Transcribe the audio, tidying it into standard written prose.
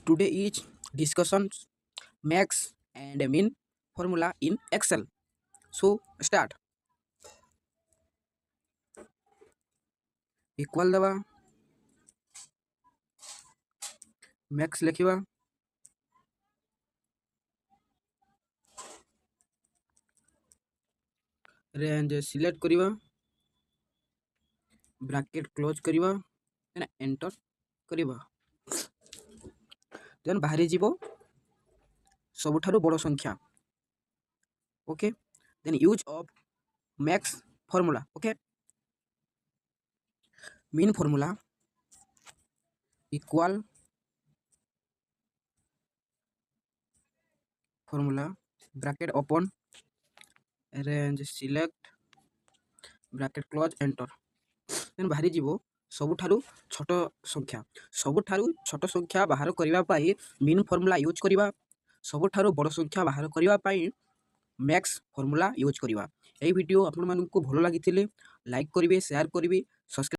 Today is discussions max and min formula in Excel. So start. Equal दबा max लिखिबा range select करिबा bracket close करिबा एना enter करिबा then बाहरी जीवो सबुठारु बड़ संख्या okay then use of max formula okay min formula equal formula bracket open range select bracket close enter then बाहरी जीवो सबुठारु छोट संख्या बाहर करिबा पाई min formula यूज करिबा सबुठारु बड़ संख्या बाहर करिबा पाई मैक्स फॉर्मूला यूज करिबा। एई वीडियो आपन मानकु भलो लागिथिले लाइक करिवे शेयर करिवे सब्सक्राइब